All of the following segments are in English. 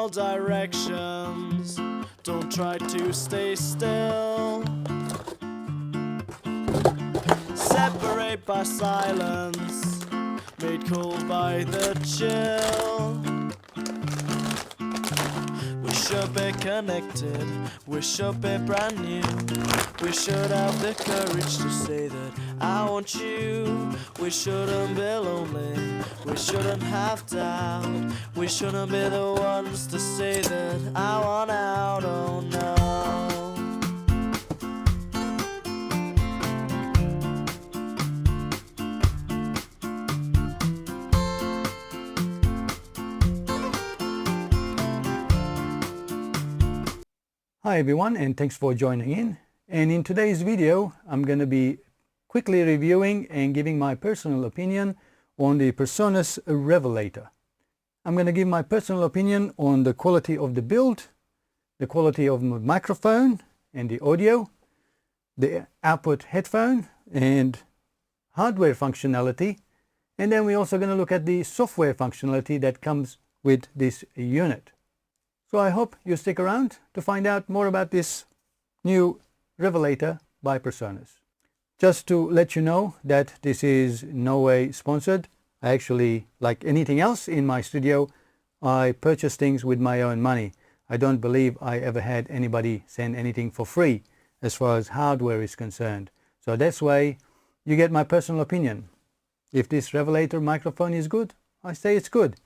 all directions. Don't try to stay still. Separate by silence, made cold by the chill. We should be connected, we should be brand new. We should have the courage to say that I want you. We shouldn't be lonely, we shouldn't have doubt. We shouldn't be the ones to say that I want out, oh no. Hi everyone, and thanks for joining in. And in today's video I'm going to be quickly reviewing and giving my personal opinion on the Presonus Revelator. I'm going to give my personal opinion on the quality of the build, the quality of my microphone and the audio, the output headphone and hardware functionality, and then we're also going to look at the software functionality that comes with this unit. So I hope you stick around to find out more about this new Revelator by Presonus. Just to let you know that this is no way sponsored. I actually, like anything else in my studio, I purchase things with my own money. I don't believe I ever had anybody send anything for free as far as hardware is concerned. So that's why you get my personal opinion. If this Revelator microphone is good, I say it's good.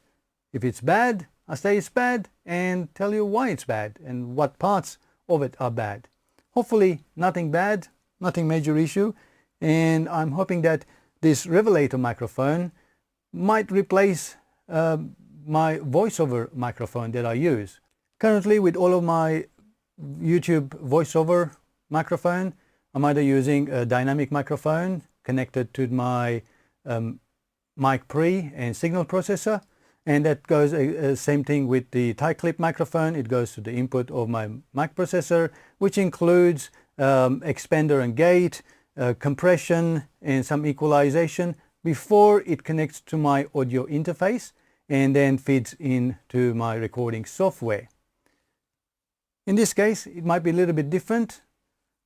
If it's bad, I say it's bad and tell you why it's bad and what parts of it are bad. Hopefully nothing bad, nothing major issue, and I'm hoping that this Revelator microphone might replace my voiceover microphone that I use. Currently with all of my YouTube voiceover microphone, I'm either using a dynamic microphone connected to my mic pre and signal processor, and that goes same thing with the tie clip microphone. It goes to the input of my mic processor, which includes expander and gate, compression and some equalization before it connects to my audio interface and then feeds into my recording software. In this case it might be a little bit different,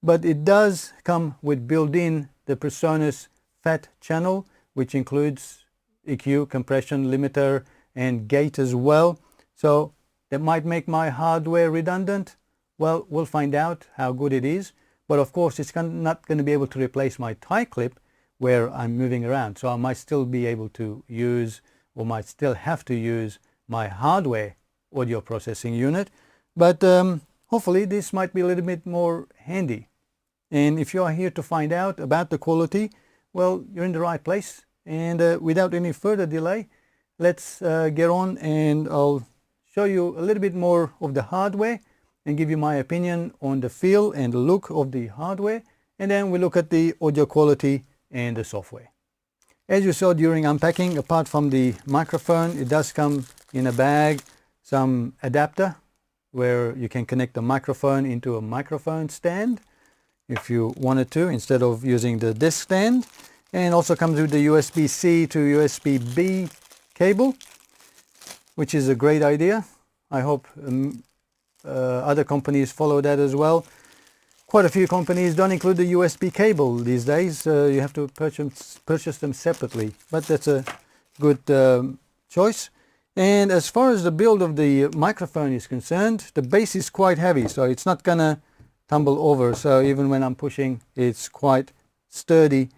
but it does come with built-in the Presonus FAT channel, which includes EQ, compression, limiter and gate as well. So that might make my hardware redundant. Well, we'll find out how good it is, but of course it's not going to be able to replace my tie clip where I'm moving around. So I might still be able to use, or might still have to use, my hardware audio processing unit, but hopefully this might be a little bit more handy. And if you are here to find out about the quality, well, you're in the right place. And without any further delay, let's get on and I'll show you a little bit more of the hardware and give you my opinion on the feel and the look of the hardware, and then we look at the audio quality and the software. As you saw during unpacking, apart from the microphone, it does come in a bag some adapter where you can connect the microphone into a microphone stand if you wanted to, instead of using the desk stand, and also comes with the USB-C to USB-B cable, which is a great idea. I hope other companies follow that as well. Quite a few companies don't include the USB cable these days. You have to purchase them separately, but that's a good choice. And as far as the build of the microphone is concerned, the base is quite heavy, so it's not gonna tumble over. So even when I'm pushing, it's quite sturdy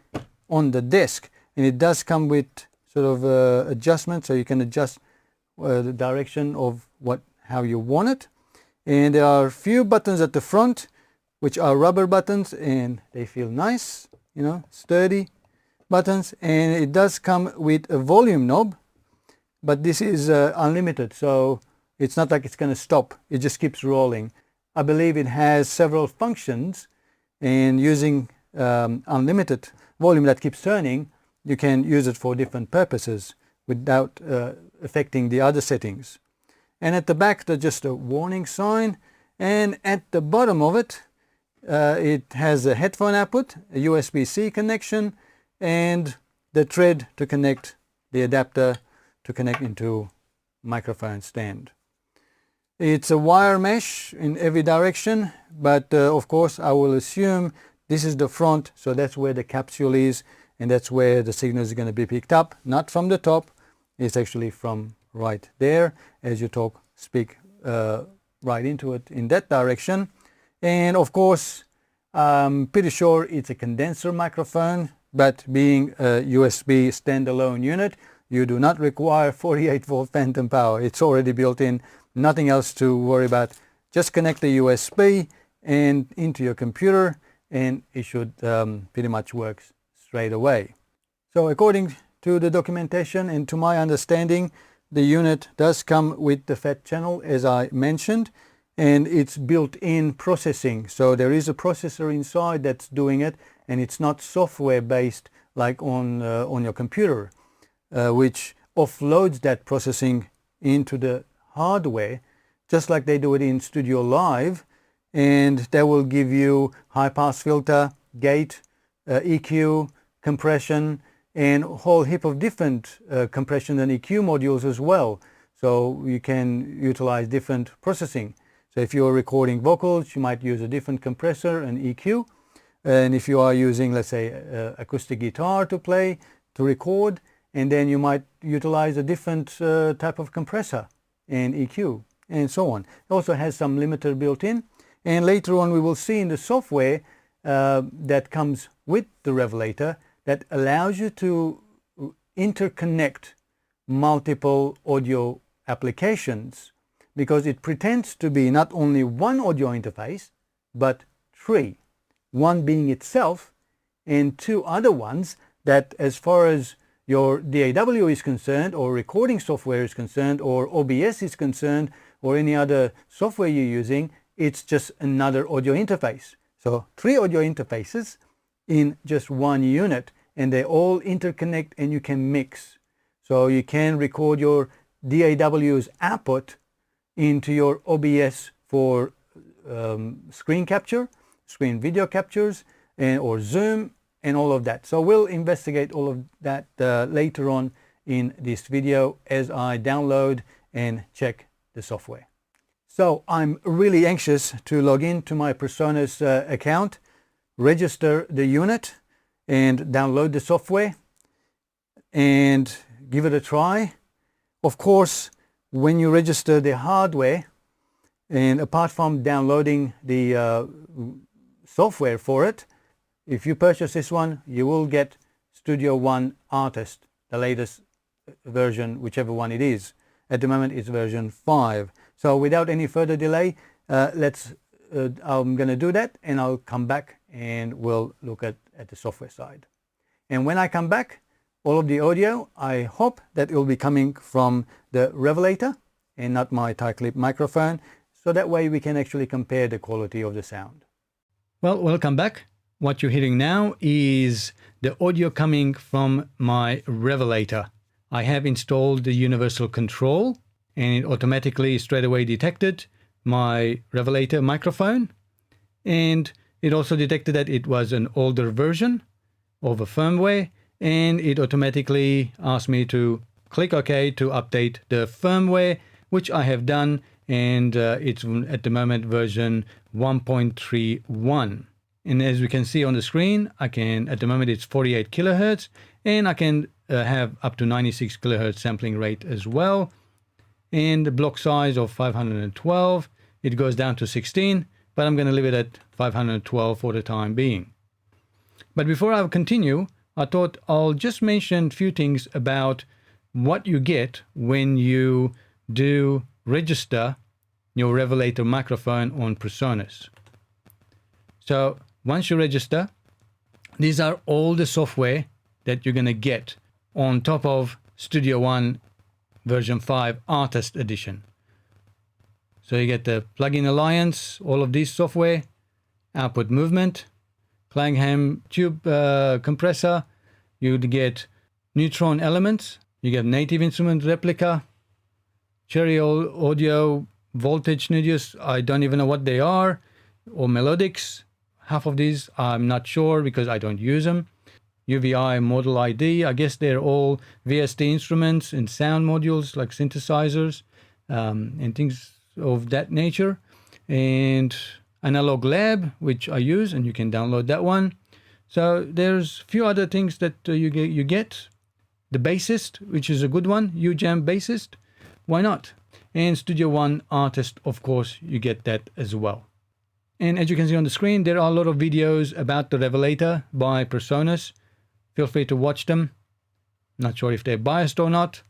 on the desk, and it does come with sort of adjustment, so you can adjust the direction of how you want it. And there are a few buttons at the front which are rubber buttons, and they feel nice, you know, sturdy buttons. And it does come with a volume knob, but this is unlimited, so it's not like it's going to stop. It just keeps rolling. I believe it has several functions, and using unlimited volume that keeps turning, you can use it for different purposes without affecting the other settings. And at the back, there's just a warning sign, and at the bottom of it, it has a headphone output, a USB-C connection, and the thread to connect the adapter to connect into microphone stand. It's a wire mesh in every direction, but of course I will assume this is the front, so that's where the capsule is, and that's where the signal is going to be picked up, not from the top. It's actually from right there as you speak right into it in that direction. And of course, I'm pretty sure it's a condenser microphone, but being a USB standalone unit, you do not require 48 volt phantom power. It's already built in, nothing else to worry about. Just connect the USB and into your computer, and it should pretty much work straight away. So according to the documentation and to my understanding, the unit does come with the FET channel, as I mentioned, and it's built-in processing. So there is a processor inside that's doing it, and it's not software based like on your computer, which offloads that processing into the hardware, just like they do it in Studio Live, and that will give you high pass filter, gate, EQ, compression, and a whole heap of different compression and EQ modules as well. So you can utilize different processing. So if you're recording vocals, you might use a different compressor and EQ. And if you are using, let's say, acoustic guitar to record, and then you might utilize a different type of compressor and EQ, and so on. It also has some limiter built in. And later on we will see in the software that comes with the Revelator that allows you to interconnect multiple audio applications, because it pretends to be not only one audio interface, but three. One being itself, and two other ones that, as far as your DAW is concerned, or recording software is concerned, or OBS is concerned, or any other software you're using, it's just another audio interface. So three audio interfaces in just one unit, and they all interconnect and you can mix. So you can record your DAW's output into your OBS for screen capture, screen video captures, or Zoom, and all of that. So we'll investigate all of that later on in this video as I download and check the software. So I'm really anxious to log into my Presonus account, register the unit, and download the software and give it a try. Of course, when you register the hardware, and apart from downloading the software for it, if you purchase this one, you will get Studio One Artist, the latest version, whichever one it is. At the moment, it's version 5. So without any further delay, I'm going to do that, and I'll come back and we'll look at the software side. And when I come back, all of the audio, I hope that it will be coming from the Revelator and not my tie clip microphone, so that way we can actually compare the quality of the sound. Well, welcome back. What you're hearing now is the audio coming from my Revelator. I have installed the universal control, and it automatically straight away detected my Revelator microphone, and it also detected that it was an older version of a firmware, and it automatically asked me to click OK to update the firmware, which I have done, and it's at the moment version 1.31. And as we can see on the screen, at the moment it's 48 kilohertz, and I can have up to 96 kilohertz sampling rate as well. And the block size of 512, it goes down to 16, but I'm going to leave it at 512 for the time being. But before I continue, I thought I'll just mention a few things about what you get when you do register your Revelator microphone on Presonus. So once you register, these are all the software that you're going to get on top of Studio One version 5 Artist Edition. So you get the Plugin Alliance, all of these software, output movement, Clangham tube compressor, you'd get Neutron Elements, you get Native Instrument Replica, Cherry Audio Voltage Studios, I don't even know what they are, or Melodics. Half of these I'm not sure because I don't use them. UVI Model ID, I guess they're all VST instruments and sound modules like synthesizers and things of that nature, and Analog Lab, which I use, and you can download that one. So there's a few other things that you get. The Bassist, which is a good one, UJam Bassist, why not? And Studio One Artist, of course, you get that as well. And as you can see on the screen, there are a lot of videos about the Revelator by Presonus. Feel free to watch them. Not sure if they're biased or not.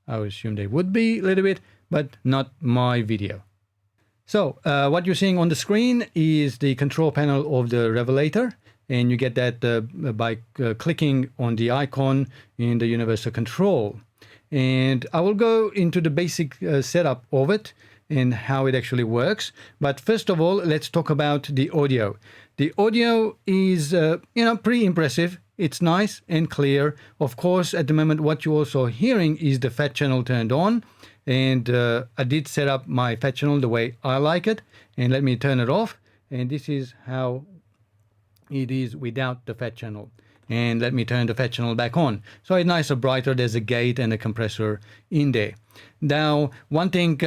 I would assume they would be a little bit, but not my video. So what you're seeing on the screen is the control panel of the Revelator. And you get that by clicking on the icon in the universal control. And I will go into the basic setup of it and how it actually works. But first of all, let's talk about the audio. The audio is, pretty impressive. It's nice and clear. Of course, at the moment, what you're also hearing is the fat channel turned on. And I did set up my fat channel the way I like it. And let me turn it off. And this is how it is without the fat channel. And let me turn the fat channel back on. So it's nice and brighter. There's a gate and a compressor in there. Now, one thing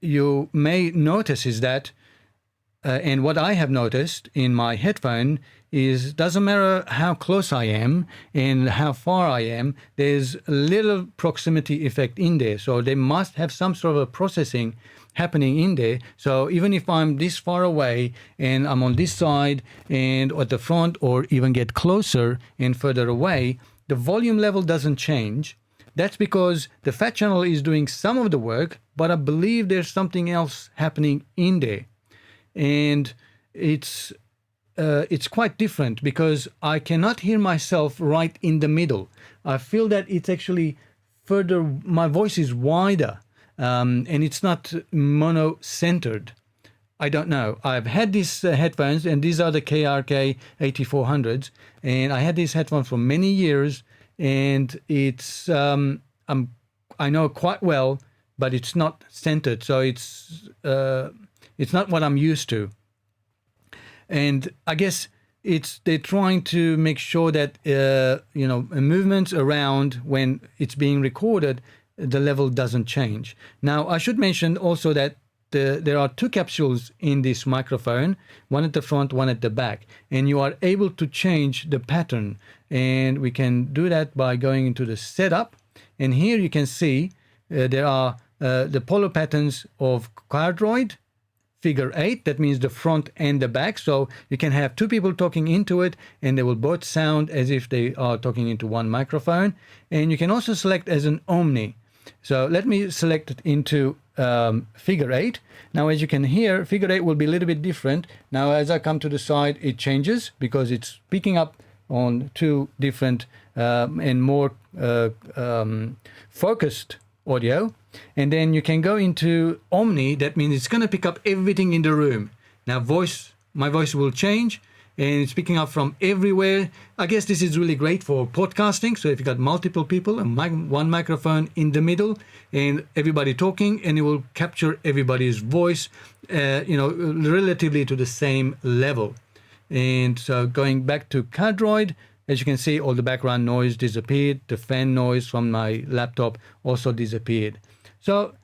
you may notice is that, and what I have noticed in my headphone is, doesn't matter how close I am and how far I am, there's a little proximity effect in there. So they must have some sort of a processing happening in there. So even if I'm this far away and I'm on this side and at the front, or even get closer and further away, the volume level doesn't change. That's because the fat channel is doing some of the work, but I believe there's something else happening in there. And it's quite different because I cannot hear myself right in the middle. I feel that it's actually further, my voice is wider. And it's not mono-centered. I don't know. I've had these headphones, and these are the KRK 8400s, and I had these headphones for many years, and it's I know quite well, but it's not centered, so it's not what I'm used to. And I guess they're trying to make sure that movements around when it's being recorded, the level doesn't change. Now, I should mention also that there are two capsules in this microphone, one at the front, one at the back, and you are able to change the pattern. And we can do that by going into the setup. And here you can see there are the polar patterns of cardioid, figure 8, that means the front and the back. So you can have two people talking into it, and they will both sound as if they are talking into one microphone. And you can also select as an omni. So let me select it into figure 8. Now, as you can hear, figure 8 will be a little bit different. Now, as I come to the side, it changes because it's picking up on two different and more focused audio. And then you can go into omni. That means it's going to pick up everything in the room. Now, my voice will change, and it's picking up from everywhere. I guess this is really great for podcasting. So if you've got multiple people and one microphone in the middle and everybody talking, and it will capture everybody's voice, relatively to the same level. And so going back to Cardroid, as you can see, all the background noise disappeared. The fan noise from my laptop also disappeared. So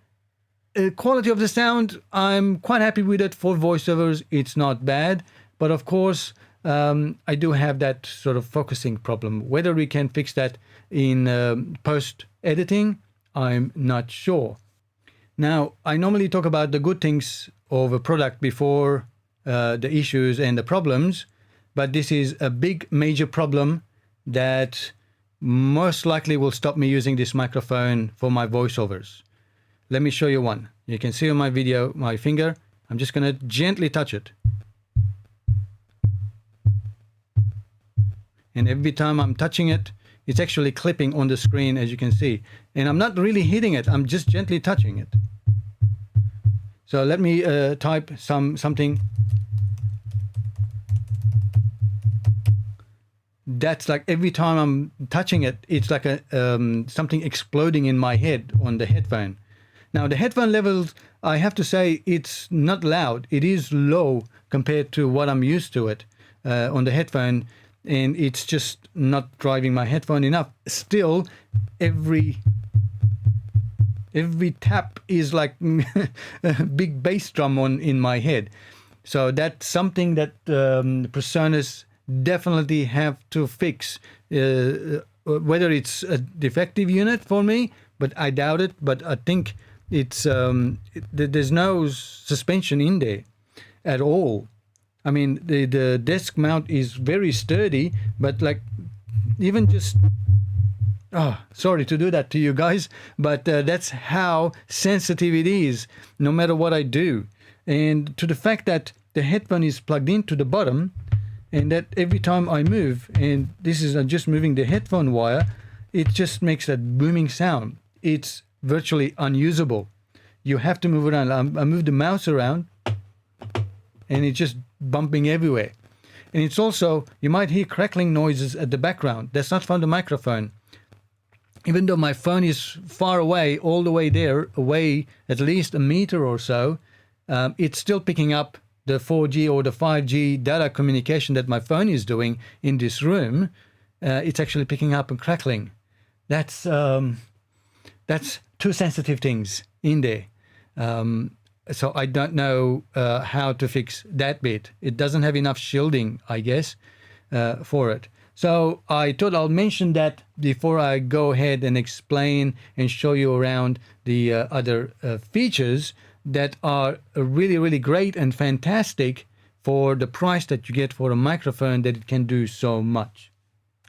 quality of the sound, I'm quite happy with it. For voiceovers, it's not bad. But of course, I do have that sort of focusing problem. Whether we can fix that in post-editing, I'm not sure. Now, I normally talk about the good things of a product before the issues and the problems, but this is a big major problem that most likely will stop me using this microphone for my voiceovers. Let me show you one. You can see on my video, my finger. I'm just going to gently touch it. And every time I'm touching it, it's actually clipping on the screen, as you can see. And I'm not really hitting it. I'm just gently touching it. So let me type something. That's like every time I'm touching it, it's like something exploding in my head on the headphone. Now, the headphone levels, I have to say, it's not loud. It is low compared to what I'm used to it on the headphone. And it's just not driving my headphone enough. Still, every Every tap is like a big bass drum in my head. So that's something that Presonus definitely have to fix. Whether it's a defective unit for me, but I doubt it. But I think there's no suspension in there at all. I mean, the desk mount is very sturdy, but like even just... Oh, sorry to do that to you guys, but that's how sensitive it is, no matter what I do. And to the fact that the headphone is plugged into the bottom, and that every time I move, and this is just moving the headphone wire, it just makes that booming sound. It's virtually unusable. You have to move around. I move the mouse around, and it's just bumping everywhere. And it's also, you might hear crackling noises at the background. That's not from the microphone. Even though my phone is far away, all the way there, away at least a meter or so, it's still picking up the 4G or the 5G data communication that my phone is doing in this room. It's actually picking up and crackling. That's two sensitive things in there. So I don't know how to fix that bit. It doesn't have enough shielding, I guess, for it. So I thought I'll mention that before I go ahead and explain and show you around the other features that are really, really great and fantastic for the price that you get for a microphone that it can do so much.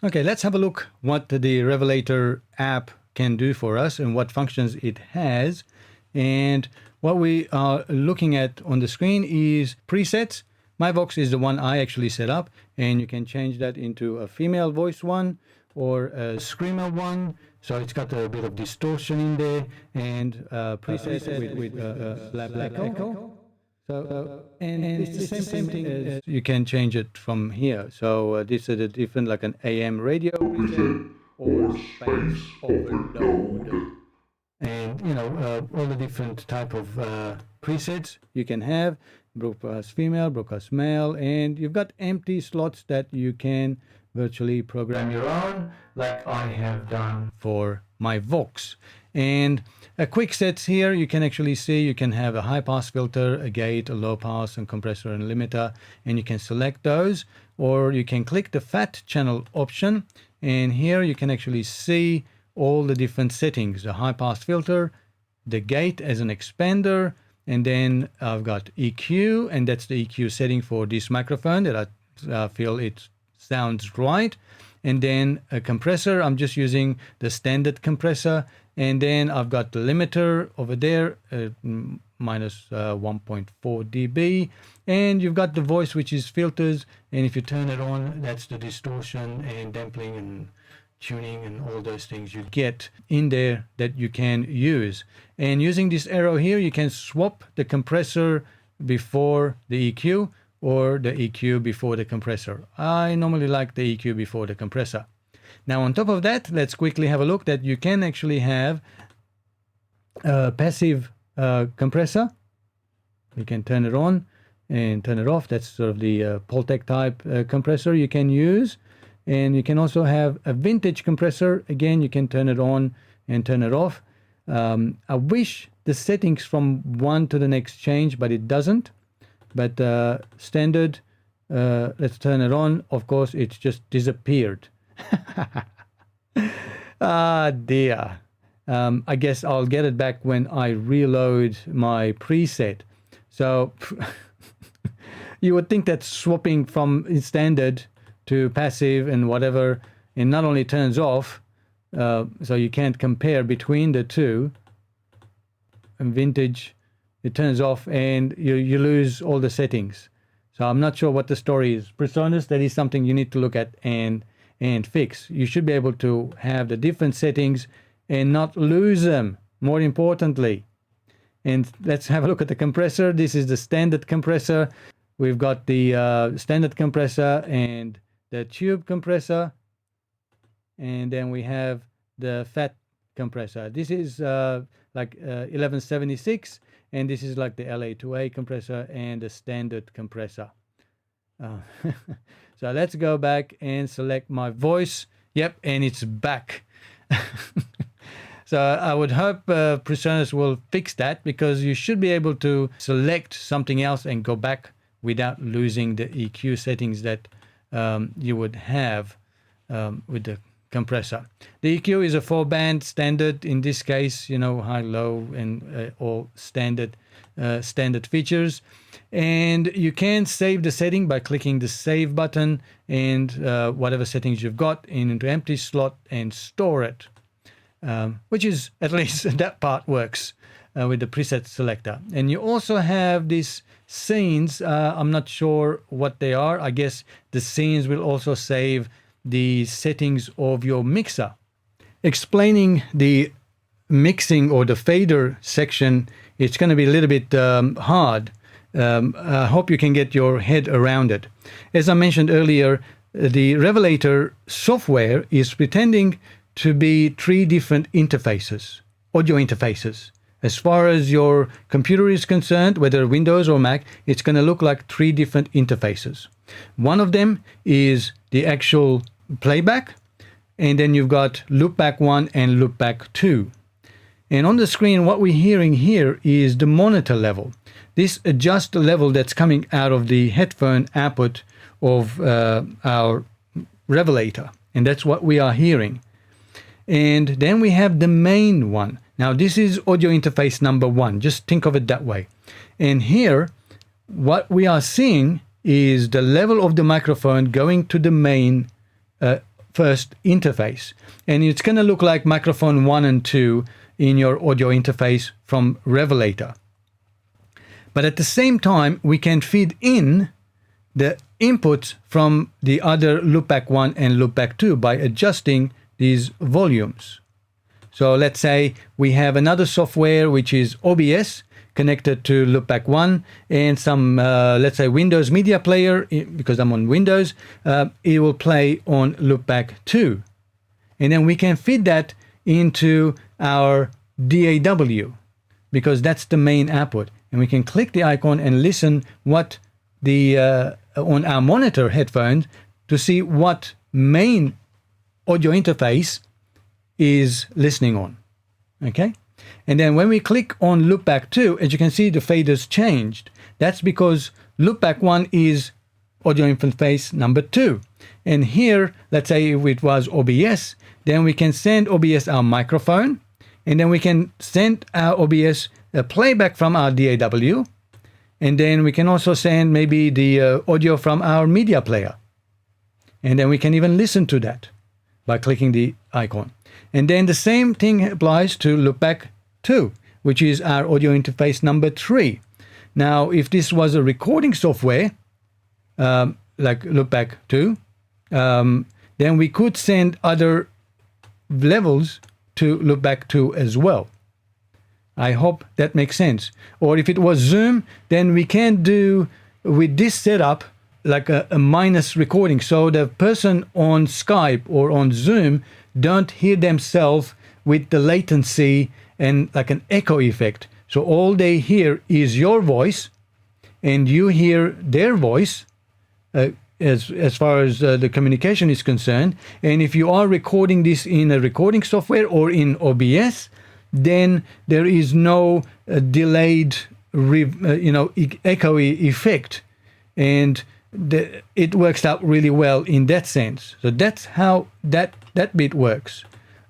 Okay, let's have a look what the Revelator app can do for us and what functions it has. And what we are looking at on the screen is presets. My vox is the one I actually set up, and you can change that into a female voice one or a screamer one. So it's got a bit of distortion in there, and presets with black echo. So and it's the same thing as you can change it from here. So this is a different, like an AM radio preset or space overload. And you know all the different type of presets you can have, broadcast female, broadcast male, and you've got empty slots that you can virtually program your own, like I have done for my Vox. And a quick sets here, you can actually see you can have a high pass filter, a gate, a low pass, and compressor and limiter, and you can select those, or you can click the fat channel option, and here you can actually see all the different settings, the high pass filter, the gate as an expander, and then I've got EQ, and that's the EQ setting for this microphone that I feel it sounds right. And then a compressor, I'm just using the standard compressor, and then I've got the limiter over there, minus 1.4 dB, and you've got the voice, which is filters, and if you turn it on, that's the distortion and dampening and tuning and all those things you get in there that you can use. And using this arrow here, you can swap the compressor before the EQ or the EQ before the compressor. I normally like the EQ before the compressor. Now on top of that, let's quickly have a look that you can actually have a passive compressor. You can turn it on and turn it off. That's sort of the Poltec type compressor you can use. And you can also have a vintage compressor. Again, you can turn it on and turn it off. I wish the settings from one to the next change, but it doesn't. But standard, let's turn it on. Of course, it's just disappeared. Ah, dear. I guess I'll get it back when I reload my preset. So you would think that swapping from standard to passive and whatever, and not only turns off, so you can't compare between the two. And vintage, it turns off and you lose all the settings. So I'm not sure what the story is. Presonus, that is something you need to look at and fix. You should be able to have the different settings and not lose them, more importantly. And let's have a look at the compressor. This is the standard compressor. We've got the standard compressor and the tube compressor, and then we have the fat compressor. This is like 1176, and this is like the LA2A compressor and the standard compressor. So let's go back and select my voice. Yep, and it's back. So I would hope Presonus will fix that, because you should be able to select something else and go back without losing the EQ settings that you would have with the compressor. The EQ is a 4-band standard in this case, you know, high, low, and all standard features. And you can save the setting by clicking the save button and whatever settings you've got into empty slot and store it, which is, at least that part works with the preset selector. And you also have these scenes. I'm not sure what they are. I guess the scenes will also save the settings of your mixer. Explaining the mixing or the fader section, it's going to be a little bit hard. I hope you can get your head around it. As I mentioned earlier, the Revelator software is pretending to be 3 different interfaces, audio interfaces. As far as your computer is concerned, whether Windows or Mac, it's going to look like 3 different interfaces. One of them is the actual playback, and then you've got loopback 1 and loopback 2. And on the screen, what we're hearing here is the monitor level. This adjusts the level that's coming out of the headphone output of our Revelator, and that's what we are hearing. And then we have the main one. Now this is audio interface number 1, just think of it that way. And here, what we are seeing is the level of the microphone going to the main first interface. And it's going to look like microphone 1 and 2 in your audio interface from Revelator. But at the same time, we can feed in the inputs from the other loopback 1 and loopback 2 by adjusting these volumes. So let's say we have another software which is OBS connected to loopback 1 and some, let's say, Windows Media Player, because I'm on Windows, it will play on loopback 2. And then we can feed that into our DAW, because that's the main output. And we can click the icon and listen what the on our monitor headphones to see what main audio interface is listening on. Okay? And then when we click on loopback 2, as you can see, the faders changed. That's because loopback 1 is audio interface number 2. And here, let's say if it was OBS, then we can send OBS our microphone, and then we can send our OBS a playback from our DAW, and then we can also send maybe the audio from our media player. And then we can even listen to that by clicking the icon. And then the same thing applies to loopback 2, which is our audio interface number 3. Now, if this was a recording software, like loopback 2, then we could send other levels to loopback 2 as well. I hope that makes sense. Or if it was Zoom, then we can do with this setup like a minus recording, so the person on Skype or on Zoom don't hear themselves with the latency and like an echo effect. So all they hear is your voice, and you hear their voice as far as the communication is concerned. And if you are recording this in a recording software or in OBS, then there is no delayed, echoey effect, and it works out really well in that sense. So that's how that bit works.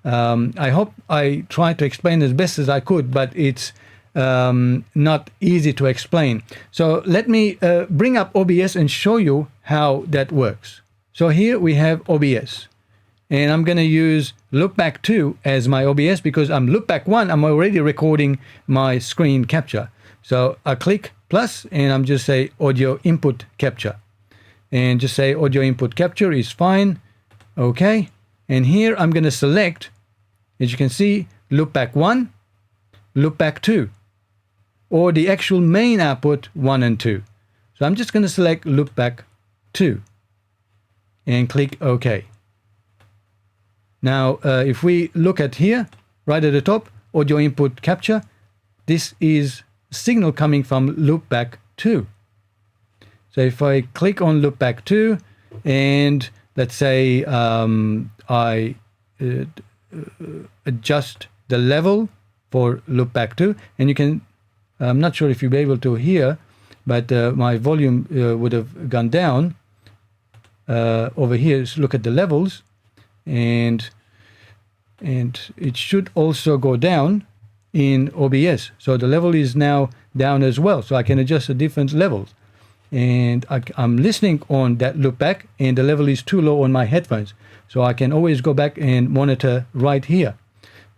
I hope I tried to explain as best as I could, but it's not easy to explain. So let me bring up OBS and show you how that works. So here we have OBS. And I'm going to use loopback 2 as my OBS, because I'm loopback 1. I'm already recording my screen capture. So I click plus, and I'm just say audio input capture. And just say audio input capture is fine. Okay. And here I'm going to select, as you can see, loopback 1, loopback 2, or the actual main output 1 and 2. So I'm just going to select loopback 2 and click OK. Now, if we look at here, right at the top, audio input capture, this is signal coming from loopback 2. So if I click on loopback 2, and let's say I adjust the level for loopback 2, and you can, I'm not sure if you'll be able to hear, but my volume would have gone down over here. So look at the levels, and it should also go down in OBS. So the level is now down as well, so I can adjust the different levels. And I'm listening on that loopback, and the level is too low on my headphones, so I can always go back and monitor right here.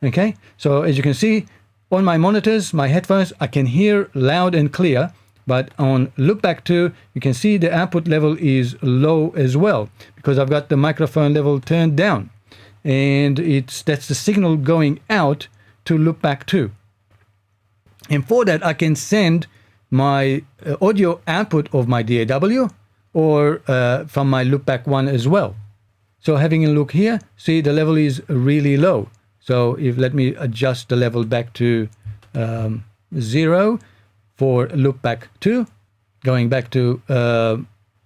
Okay, so as you can see on my monitors, my headphones, I can hear loud and clear, but on loopback 2 you can see the output level is low as well, because I've got the microphone level turned down, and that's the signal going out to loopback 2. And for that I can send my audio output of my DAW or from my loopback 1 as well. So having a look here, see the level is really low. So let me adjust the level back to 0 for loopback 2, going back to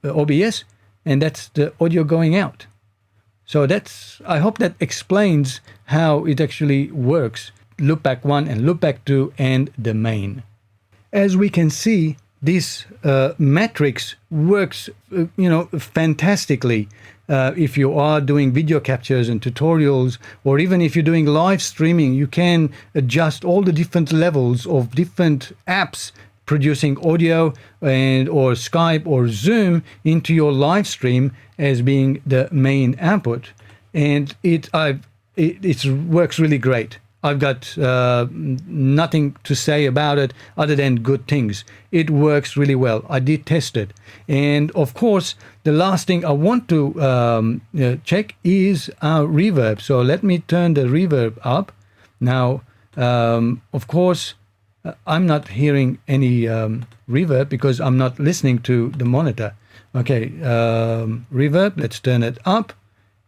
OBS, and that's the audio going out. So I hope that explains how it actually works, loopback 1 and loopback 2 and the main. As we can see, this matrix works fantastically if you are doing video captures and tutorials, or even if you're doing live streaming. You can adjust all the different levels of different apps producing audio, and or Skype or Zoom into your live stream as being the main output, and it works really great. I've got nothing to say about it other than good things. It works really well. I did test it. And of course, the last thing I want to check is our reverb. So let me turn the reverb up. Now, of course, I'm not hearing any reverb because I'm not listening to the monitor. Okay, reverb, let's turn it up.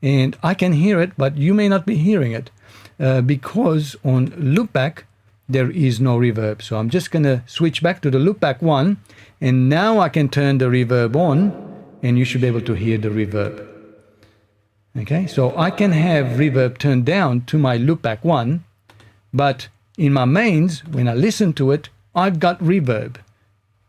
And I can hear it, but you may not be hearing it. Because on loopback there is no reverb. So I'm just going to switch back to the loopback 1, and now I can turn the reverb on, and you should be able to hear the reverb. Okay, so I can have reverb turned down to my loopback 1, but in my mains, when I listen to it, I've got reverb.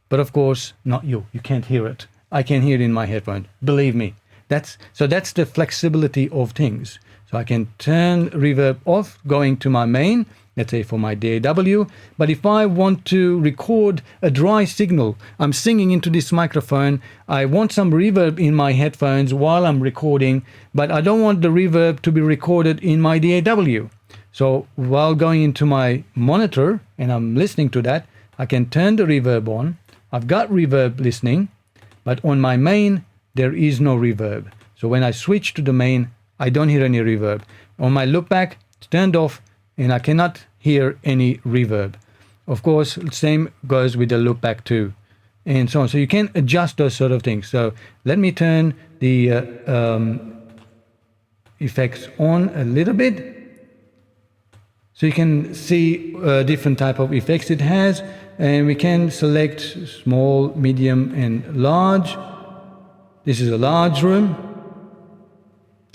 But of course, not you. You can't hear it. I can hear it in my headphone. Believe me. That's the flexibility of things. So I can turn reverb off going to my main, let's say for my DAW. But if I want to record a dry signal, I'm singing into this microphone, I want some reverb in my headphones while I'm recording, but I don't want the reverb to be recorded in my DAW. So while going into my monitor and I'm listening to that, I can turn the reverb on. I've got reverb listening, but on my main, there is no reverb. So when I switch to the main, I don't hear any reverb. On my loopback, it's turned off, and I cannot hear any reverb. Of course, same goes with the loopback too, and so on. So you can adjust those sort of things. So let me turn the effects on a little bit, so you can see different type of effects it has, and we can select small, medium, and large. This is a large room.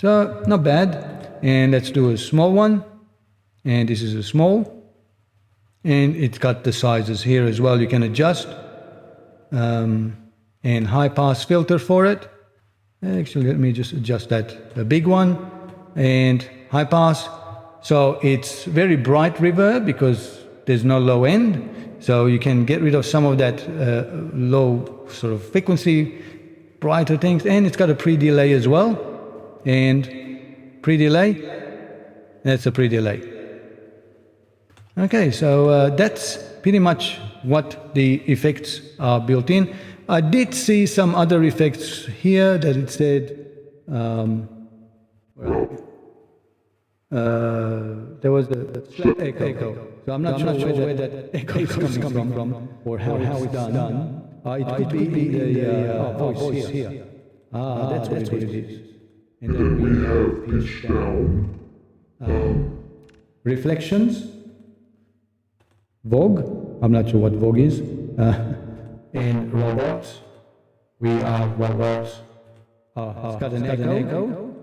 So not bad. And let's do a small one. And this is a small. And it's got the sizes here as well. You can adjust. And high pass filter for it. Actually, let me just adjust that. The big one. And high pass. So it's very bright reverb because there's no low end. So you can get rid of some of that low sort of frequency, brighter things. And it's got a pre-delay as well. And pre-delay, that's a pre-delay. Okay, so that's pretty much what the effects are built in. I did see some other effects here that it said there was a slight echo. So I'm not sure where that echo is coming from or how it's done. It could be the voice here. That's what it is. And then we have pitch down. Reflections. Vogue. I'm not sure what Vogue is. And robots. We are robots. It's got an echo.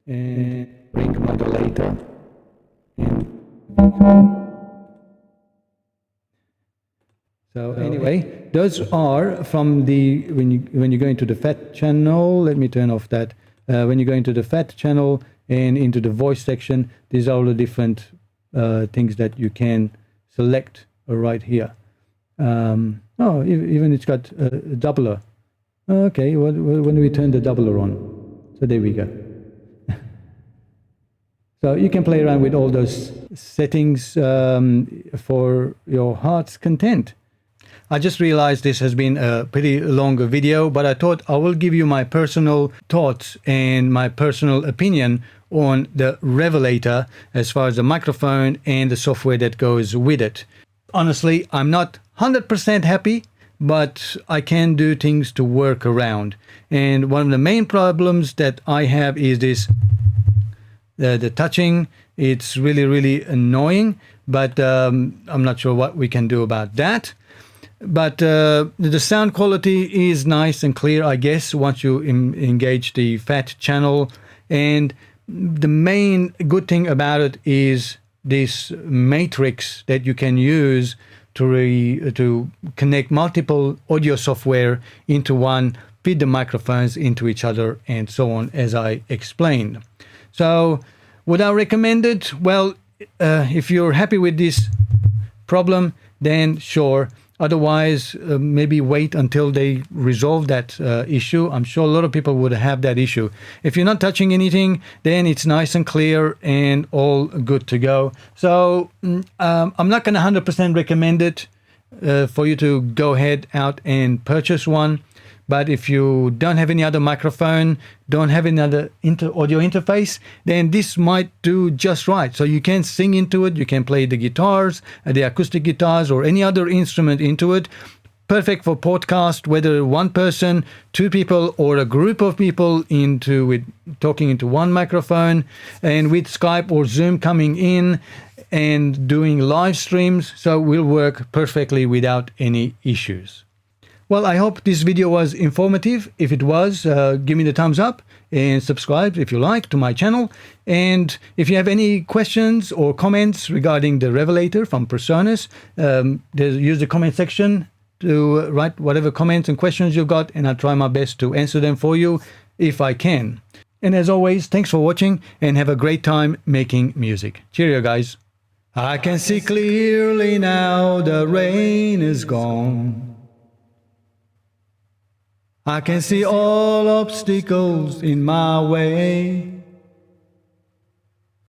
And ring modulator. And So anyway, those are from the, when you go into the FAT channel, let me turn off that. When you go into the FAT channel and into the voice section, these are all the different things that you can select right here. Oh, even it's got a doubler. Okay, when do we turn the doubler on? So there we go. So you can play around with all those settings for your heart's content. I just realized this has been a pretty long video, but I thought I will give you my personal thoughts and my personal opinion on the Revelator as far as the microphone and the software that goes with it. Honestly, I'm not 100% happy, but I can do things to work around. And one of the main problems that I have is this, the touching. It's really annoying, but I'm not sure what we can do about that. But the sound quality is nice and clear, I guess, once you engage the FAT channel. And the main good thing about it is this matrix that you can use to connect multiple audio software into one, feed the microphones into each other, and so on, as I explained. So would I recommend it? Well, if you're happy with this problem, then sure. Otherwise, maybe wait until they resolve that issue. I'm sure a lot of people would have that issue. If you're not touching anything, then it's nice and clear and all good to go. So I'm not going to 100% recommend it for you to go ahead out and purchase one. But if you don't have any other microphone, don't have any other audio interface, then this might do just right. So you can sing into it, you can play the guitars, the acoustic guitars, or any other instrument into it. Perfect for podcast, whether one person, two people, or a group of people talking into one microphone, and with Skype or Zoom coming in and doing live streams. So it will work perfectly without any issues. Well, I hope this video was informative. If it was, give me the thumbs up and subscribe if you like to my channel. And if you have any questions or comments regarding the Revelator from Presonus, use the comment section to write whatever comments and questions you've got, and I'll try my best to answer them for you if I can. And as always, thanks for watching and have a great time making music. Cheerio, guys. I can see clearly now, the rain is gone. I can see all obstacles in my way.